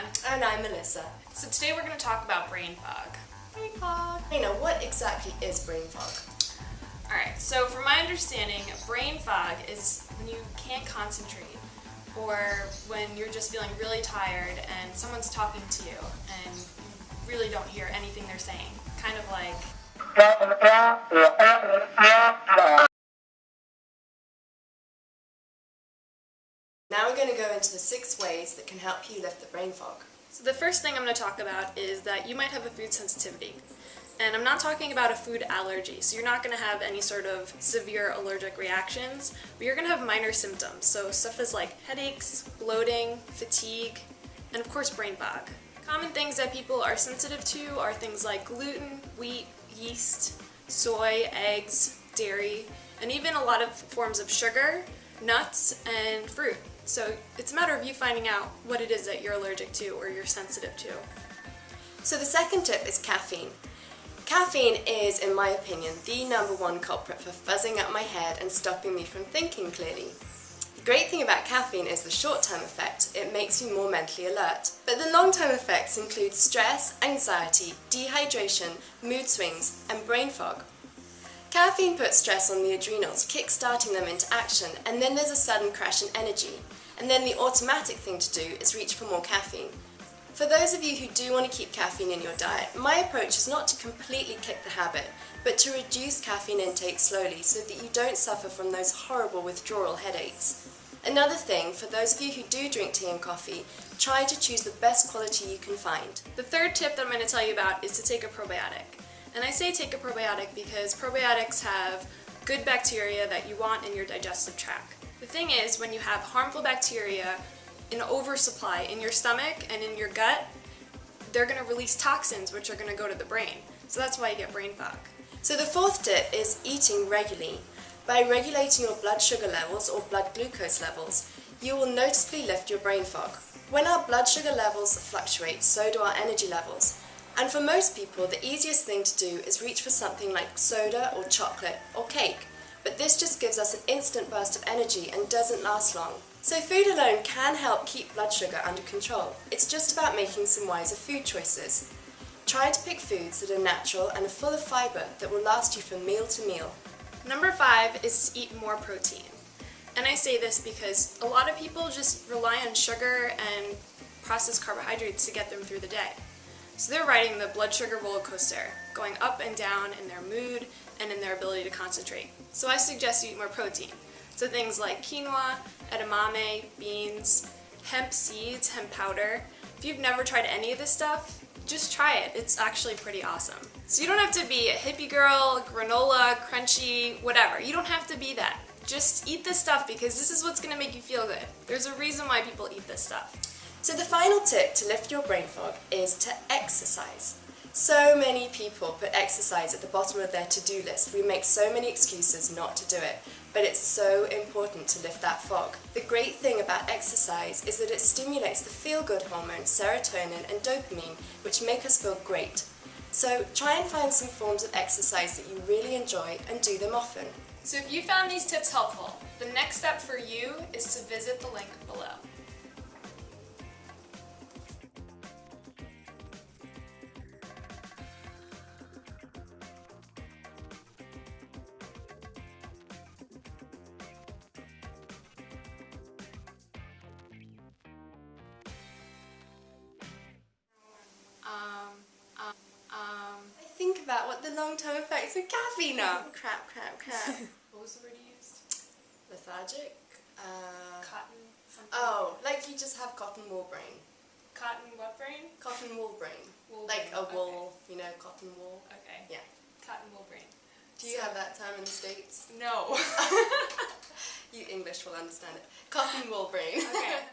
Karina. And I'm Melissa. So today we're going to talk about brain fog. Brain fog. Karina, what exactly is brain fog? Alright, so from my understanding, brain fog is when you can't concentrate or when you're just feeling really tired and someone's talking to you and you really don't hear anything they're saying. Kind of like... Now we're going to go into the 6 ways that can help you lift the brain fog. So the first thing I'm going to talk about is that you might have a food sensitivity. And I'm not talking about a food allergy, so you're not going to have any sort of severe allergic reactions, but you're going to have minor symptoms. So stuff is like headaches, bloating, fatigue, and of course brain fog. Common things that people are sensitive to are things like gluten, wheat, yeast, soy, eggs, dairy, and even a lot of forms of sugar, nuts, and fruit. So it's a matter of you finding out what it is that you're allergic to or you're sensitive to. So the second tip is caffeine. Caffeine is, in my opinion, the #1 culprit for fuzzing up my head and stopping me from thinking clearly. The great thing about caffeine is the short-term effect. It makes you more mentally alert. But the long-term effects include stress, anxiety, dehydration, mood swings, and brain fog. Caffeine puts stress on the adrenals, kick-starting them into action, and then there's a sudden crash in energy. And then the automatic thing to do is reach for more caffeine. For those of you who do want to keep caffeine in your diet, my approach is not to completely kick the habit, but to reduce caffeine intake slowly so that you don't suffer from those horrible withdrawal headaches. Another thing, for those of you who do drink tea and coffee, try to choose the best quality you can find. The third tip that I'm going to tell you about is to take a probiotic. And I say take a probiotic because probiotics have good bacteria that you want in your digestive tract. The thing is, when you have harmful bacteria in oversupply in your stomach and in your gut, they're going to release toxins which are going to go to the brain. So that's why you get brain fog. So the fourth tip is eating regularly. By regulating your blood sugar levels or blood glucose levels, you will noticeably lift your brain fog. When our blood sugar levels fluctuate, so do our energy levels. And for most people, the easiest thing to do is reach for something like soda or chocolate or cake. But this just gives us an instant burst of energy and doesn't last long. So food alone can help keep blood sugar under control. It's just about making some wiser food choices. Try to pick foods that are natural and are full of fiber that will last you from meal to meal. Number 5 is to eat more protein. And I say this because a lot of people just rely on sugar and processed carbohydrates to get them through the day. So they're riding the blood sugar roller coaster, going up and down in their mood and in their ability to concentrate. So I suggest you eat more protein. So things like quinoa, edamame, beans, hemp seeds, hemp powder. If you've never tried any of this stuff, just try it. It's actually pretty awesome. So you don't have to be a hippie girl, granola, crunchy, whatever. You don't have to be that. Just eat this stuff because this is what's going to make you feel good. There's a reason why people eat this stuff. So the final tip to lift your brain fog is to exercise. So many people put exercise at the bottom of their to-do list. We make so many excuses not to do it, but it's so important to lift that fog. The great thing about exercise is that it stimulates the feel-good hormones, serotonin and dopamine, which make us feel great. So try and find some forms of exercise that you really enjoy and do them often. So if you found these tips helpful, the next step for you is to visit the link below. Think about what the long-term effects of caffeine are. Crap. What was the word you used? Lethargic? Cotton something? Oh, like you just have cotton wool brain. Cotton what brain? Cotton wool brain. Wool like brain, a wool, you know, cotton wool. Okay. Yeah. Cotton wool brain. Do you have that term in the States? No. You English will understand it. Cotton wool brain. Okay.